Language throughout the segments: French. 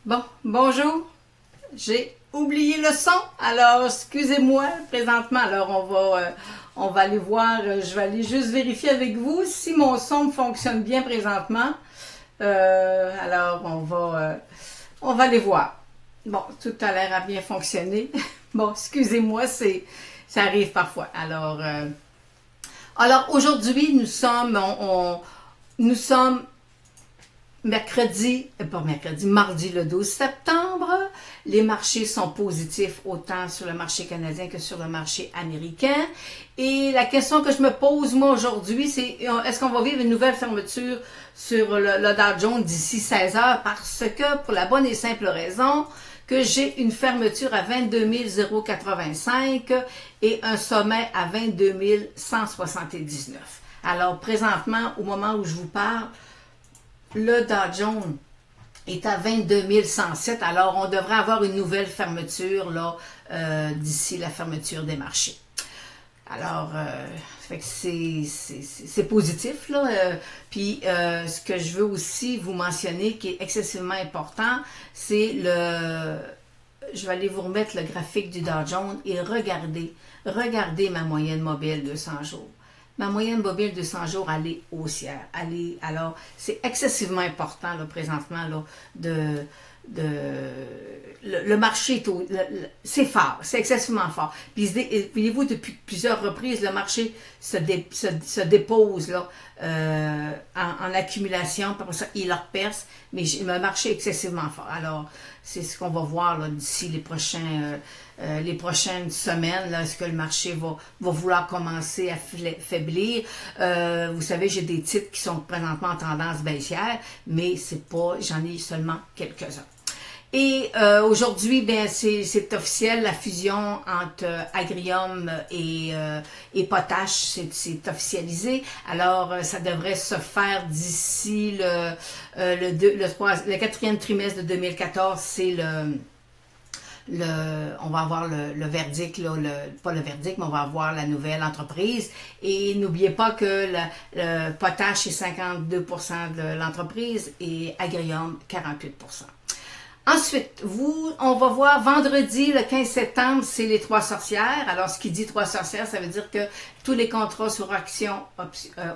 Bon, bonjour. J'ai oublié le son, alors excusez-moi présentement. Alors on va aller voir, je vais aller juste vérifier avec vous si mon son fonctionne bien présentement. Alors on va aller voir. Bon, tout a l'air à bien fonctionner. Bon, excusez-moi, ça arrive parfois. Alors aujourd'hui, nous sommes mardi le 12 septembre. Les marchés sont positifs autant sur le marché canadien que sur le marché américain. Et la question que je me pose moi aujourd'hui, c'est est-ce qu'on va vivre une nouvelle fermeture sur le Dow Jones d'ici 16 heures? Parce que, pour la bonne et simple raison, que j'ai une fermeture à 22 085 et un sommet à 22 179. Alors, présentement, au moment où je vous parle, le Dow Jones est à 22 107. Alors, on devrait avoir une nouvelle fermeture là d'ici la fermeture des marchés. Alors, c'est positif, là. Puis, ce que je veux aussi vous mentionner, qui est excessivement important, c'est je vais aller vous remettre le graphique du Dow Jones et regardez ma moyenne mobile 200 jours. Ma moyenne mobile 200 jours, elle est haussière. Alors, c'est excessivement important, là, présentement, là, le marché, c'est fort, c'est excessivement fort. Puis, voyez-vous, depuis plusieurs reprises, le marché se dépose là, en accumulation, puis après ça, il leur perce, mais le marché est excessivement fort. Alors, c'est ce qu'on va voir d'ici les prochaines semaines. Est-ce que le marché va vouloir commencer à faiblir? Vous savez, j'ai des titres qui sont présentement en tendance baissière, mais j'en ai seulement quelques-uns. Et aujourd'hui, c'est officiel, la fusion entre Agrium et Potash, c'est officialisé. Alors, ça devrait se faire d'ici le quatrième trimestre de 2014, c'est on va avoir le verdict, là, pas le verdict, mais on va avoir la nouvelle entreprise. Et n'oubliez pas que le Potash est 52% de l'entreprise et Agrium 48%. Ensuite, on va voir vendredi, le 15 septembre, c'est les trois sorcières. Alors, ce qui dit trois sorcières, ça veut dire que tous les contrats sur actions,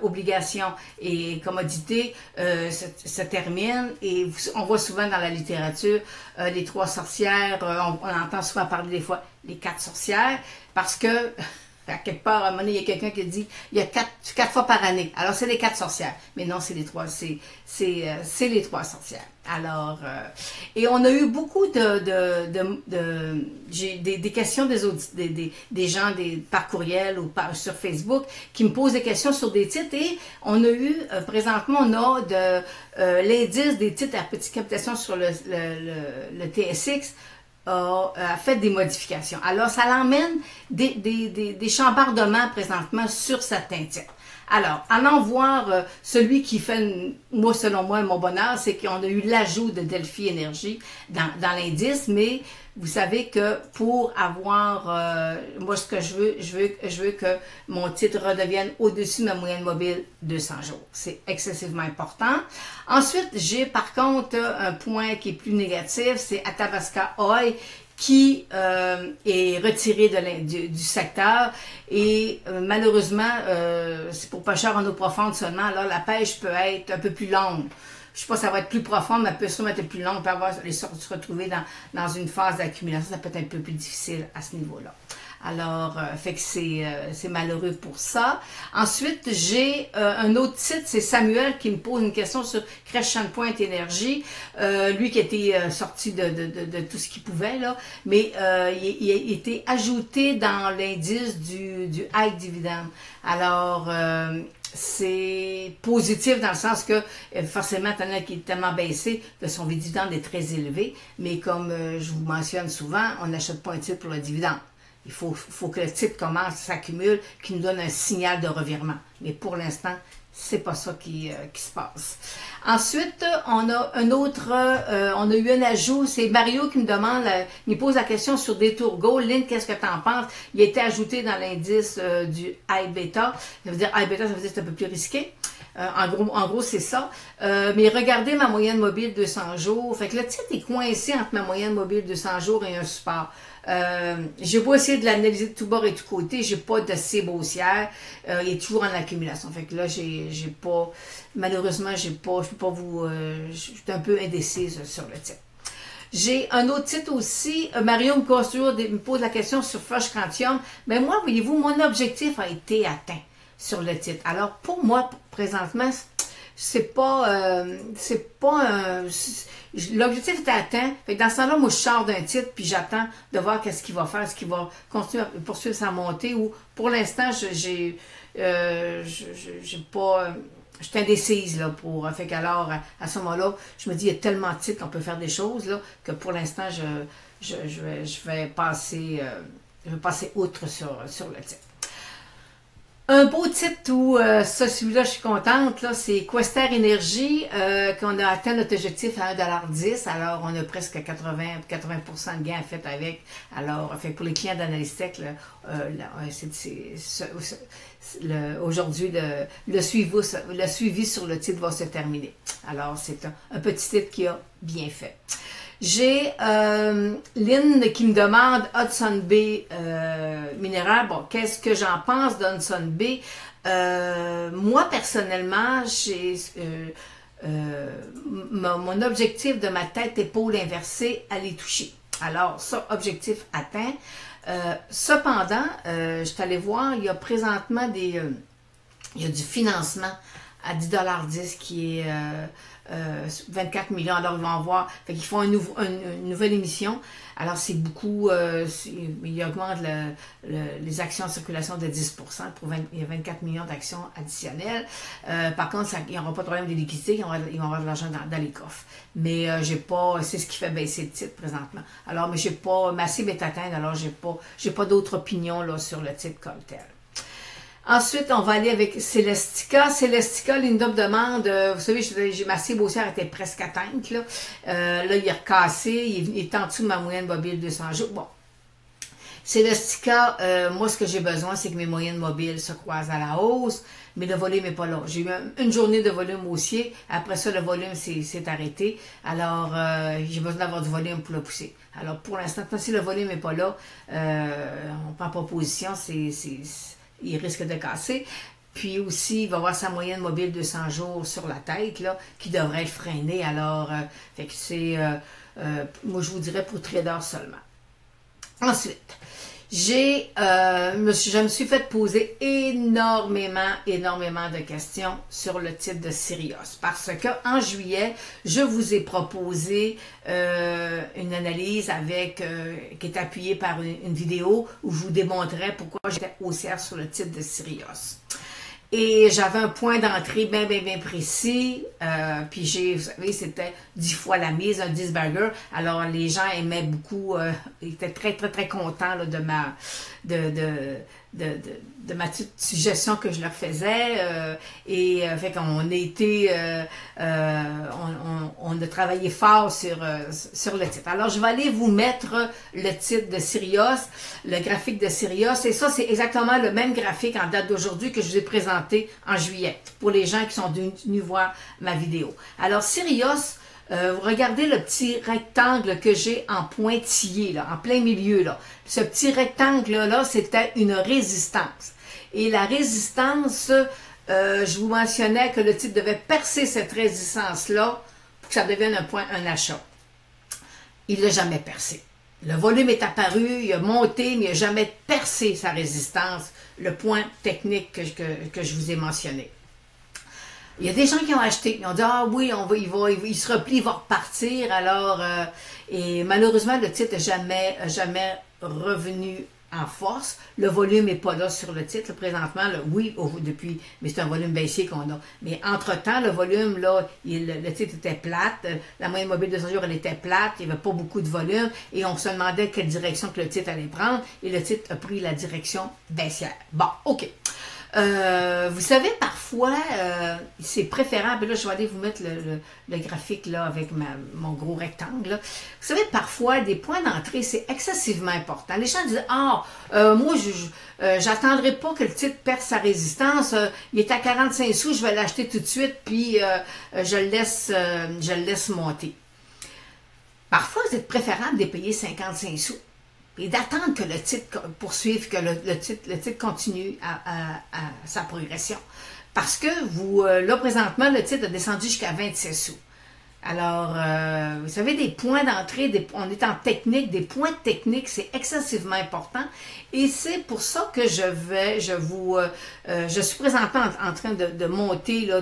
obligations et commodités se terminent. Et on voit souvent dans la littérature les trois sorcières, on entend souvent parler des fois les quatre sorcières, parce que à quelque part, à un moment donné, il y a quelqu'un qui dit il y a quatre fois par année. Alors, c'est les quatre sorcières. Mais non, c'est les trois sorcières. Alors, et on a eu beaucoup j'ai des questions des gens par courriel ou sur Facebook qui me posent des questions sur des titres, et on a eu, présentement, on a l'indice des titres à petite capitalisation sur le TSX a fait des modifications. Alors, ça l'emmène des chambardements présentement sur certains titres. Alors, allant voir celui qui fait, selon moi, mon bonheur, c'est qu'on a eu l'ajout de Delphi Énergie dans l'indice, mais vous savez que pour avoir, moi, ce que je veux que mon titre redevienne au-dessus de ma moyenne mobile 200 jours. C'est excessivement important. Ensuite, j'ai par contre un point qui est plus négatif, c'est Athabasca Oil, qui est retiré du secteur, et malheureusement, c'est pour pêcheurs en eau profonde seulement. Alors, la pêche peut être un peu plus longue. Je ne sais pas si ça va être plus profonde, mais elle peut sûrement être plus longue, on peut se retrouver dans une phase d'accumulation, ça peut être un peu plus difficile à ce niveau-là. Alors, fait que c'est malheureux pour ça. Ensuite, j'ai un autre titre, c'est Samuel qui me pose une question sur Crescent Point Énergie. Lui qui était sorti de tout ce qu'il pouvait, là, mais il a été ajouté dans l'indice du high dividend. Alors, c'est positif dans le sens que, forcément, étant donné qu'il est tellement baissé, que son dividende est très élevé, mais comme je vous mentionne souvent, on n'achète pas un titre pour le dividende. Il faut que le titre commence, s'accumule, qui nous donne un signal de revirement. Mais pour l'instant, c'est pas ça qui se passe. Ensuite, on a on a eu un ajout, c'est Mario qui me demande, il me pose la question sur Detour Gold. Lynn, qu'est-ce que tu en penses? Il a été ajouté dans l'indice du high beta. Ça veut dire high beta, ça veut dire que c'est un peu plus risqué. En gros c'est ça. Mais regardez ma moyenne mobile 200 jours. Fait que le titre est coincé entre ma moyenne mobile 200 jours et un support. J'ai beau essayer de l'analyser de tout bord et de tout côté, j'ai pas de cible haussière. Il est toujours en accumulation. Fait que là, j'ai pas, malheureusement, je peux pas vous, je suis un peu indécise sur le titre. J'ai un autre titre aussi, Mario me pose la question sur Flush Quantium. Mais moi, voyez-vous, mon objectif a été atteint sur le titre. Alors, pour moi, présentement, c'est pas l'objectif est atteint. Fait que dans ce temps-là, moi, je sors d'un titre, puis j'attends de voir qu'est-ce qu'il va faire, est-ce qu'il va continuer à poursuivre sa montée, ou pour l'instant, j'ai pas... Je suis indécise, là, fait qu'alors, à ce moment-là, je me dis, il y a tellement de titres qu'on peut faire des choses, là, que pour l'instant, je vais passer outre sur le titre. Un beau titre où, celui-là, je suis contente, là, c'est Quester Energy, qu'on a atteint notre objectif à 1,10 $. Alors, on a presque 80% de gains à fait avec. Alors, fait pour les clients d'Analystech, aujourd'hui, le suivi sur le titre va se terminer. Alors, c'est un petit titre qui a bien fait. J'ai Lynn qui me demande Hudson Bay Mineral. Bon, qu'est-ce que j'en pense d'Hudson Bay? Moi, personnellement, mon objectif de ma tête épaule inversée à les toucher. Alors, ça, objectif atteint. Cependant, je suis allée voir, il y a présentement il y a du financement à 10,10 $ qui est 24 millions. Alors, ils vont voir. Fait qu'ils font une nouvelle émission. Alors, c'est beaucoup. Ils augmentent les actions en circulation de 10 %. Il y a 24 millions d'actions additionnelles. Par contre, il n'y aura pas de problème de liquidité. Ils vont avoir de l'argent dans les coffres. Mais c'est ce qui fait baisser le titre présentement. Alors, mais ma cible est atteinte. Alors, j'ai pas d'autre opinion là, sur le titre comme tel. Ensuite, on va aller avec Celestica. Celestica, Linda me demande, vous savez, ma cible haussière était presque atteinte. Là, il est recassé, il est en dessous de ma moyenne mobile 200 jours. Bon, Celestica, moi, ce que j'ai besoin, c'est que mes moyennes mobiles se croisent à la hausse, mais le volume n'est pas là. J'ai eu une journée de volume haussier. Après ça, le volume s'est arrêté. Alors, j'ai besoin d'avoir du volume pour le pousser. Alors, pour l'instant, tant si le volume n'est pas là, on ne prend pas position, il risque de casser. Puis aussi, il va avoir sa moyenne mobile 200 jours sur la tête, là, qui devrait être freinée. Alors, fait que c'est, moi, je vous dirais pour trader seulement. Ensuite, je me suis fait poser énormément de questions sur le titre de Sirius. Parce qu'en juillet, je vous ai proposé une analyse qui est appuyée par une vidéo où je vous démontrais pourquoi j'étais haussière sur le titre de Sirius. Et j'avais un point d'entrée bien précis. Puis vous savez, c'était 10 fois la mise, un 10 bagger. Alors les gens aimaient beaucoup, ils étaient très contents là, de ma petite suggestion que je leur faisais. Fait qu'on a été, on a travaillé fort sur le titre. Alors je vais aller vous mettre le titre de Sirius, le graphique de Sirius. Et ça, c'est exactement le même graphique en date d'aujourd'hui que je vous ai présenté en juillet, pour les gens qui sont venus voir ma vidéo. Alors Sirius, vous regardez le petit rectangle que j'ai en pointillé, là, en plein milieu. Là. Ce petit rectangle-là, c'était une résistance. Et la résistance, je vous mentionnais que le titre devait percer cette résistance-là pour que ça devienne un achat. Il ne l'a jamais percé. Le volume est apparu, il a monté, mais il n'a jamais percé sa résistance, le point technique que je vous ai mentionné. Il y a des gens qui ont acheté, ils ont dit « Ah oui, il se replie, il va repartir. » Alors, et malheureusement, le titre n'est jamais revenu en force. Le volume n'est pas là sur le titre. Présentement, mais c'est un volume baissier qu'on a. Mais entre-temps, le volume, là, le titre était plate. La moyenne mobile de 200 jours, elle était plate. Il n'y avait pas beaucoup de volume. Et on se demandait quelle direction que le titre allait prendre. Et le titre a pris la direction baissière. Bon, OK. Vous savez, parfois, c'est préférable, là je vais aller vous mettre le graphique là avec mon gros rectangle. Là. Vous savez, parfois, des points d'entrée, c'est excessivement important. Les gens disent, ah, moi, j'attendrai pas que le titre perde sa résistance, il est à 45 sous, je vais l'acheter tout de suite, puis je le laisse monter. Parfois, c'est préférable de payer 55 sous. Et d'attendre que le titre poursuive, que le titre continue à sa progression. Parce que là, présentement, le titre a descendu jusqu'à 26 sous. Alors, vous savez, des points d'entrée, on est en technique, des points techniques, c'est excessivement important. Et c'est pour ça que je suis présentement en train de monter, là,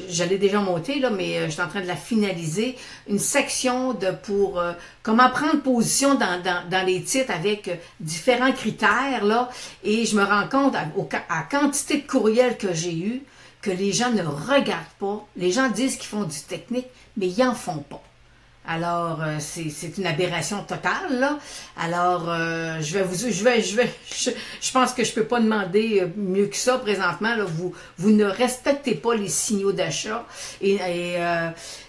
je l'ai déjà montée, là, mais je suis en train de la finaliser, une section pour comment prendre position dans les titres avec différents critères, là, et je me rends compte à quantité de courriels que j'ai eu, que les gens ne regardent pas. Les gens disent qu'ils font du technique, mais ils n'en font pas. Alors, c'est une aberration totale, là. Alors, je pense que je peux pas demander mieux que ça présentement, là. Vous ne respectez pas les signaux d'achat et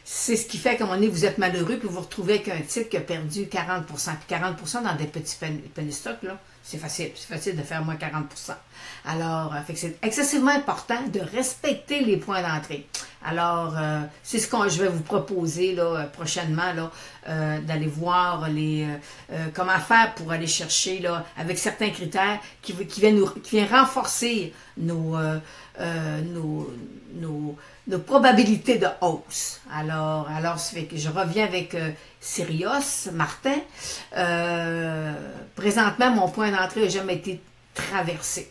c'est ce qui fait qu'à un moment donné, vous êtes malheureux puis vous vous retrouvez avec un titre qui a perdu 40%. Puis 40% dans des petits penny stocks, là, c'est facile de faire moins 40%. Alors, c'est excessivement important de respecter les points d'entrée. Alors, c'est ce que je vais vous proposer là, prochainement, là, d'aller voir comment faire pour aller chercher là, avec certains critères qui viennent renforcer nos probabilités de hausse. Alors ça fait que je reviens avec Sirius Martin. Présentement, mon point d'entrée n'a jamais été traversé.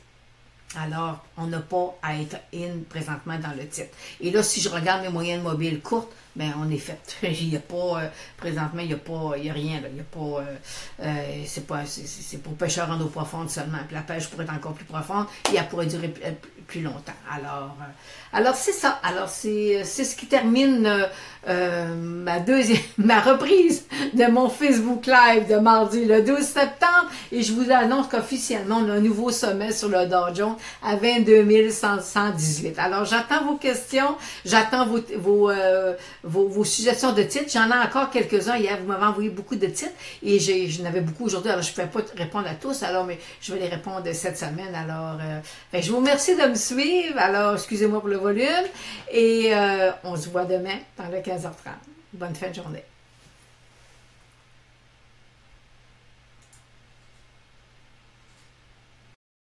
Alors, on n'a pas à être in présentement dans le titre. Et là, si je regarde mes moyennes mobiles courtes, ben on est fait. Il n'y a pas, présentement, il n'y a rien. Là. Il y a pas, c'est pour pêcheurs en eau profonde seulement. Puis la pêche pourrait être encore plus profonde et elle pourrait durer plus longtemps. Alors c'est ça. Alors, c'est ce qui termine ma reprise de mon Facebook Live de mardi le 12 septembre. Et je vous annonce qu'officiellement, on a un nouveau sommet sur le Dow Jones à 22 118. Alors, j'attends vos questions, j'attends vos suggestions de titres. J'en ai encore quelques-uns hier. Vous m'avez envoyé beaucoup de titres et j'en avais beaucoup aujourd'hui. Alors, je ne pouvais pas répondre à tous. Alors, mais je vais les répondre cette semaine. Alors, je vous remercie de me suivre. Alors, excusez-moi pour le volume. Et on se voit demain dans le 15h30. Bonne fin de journée.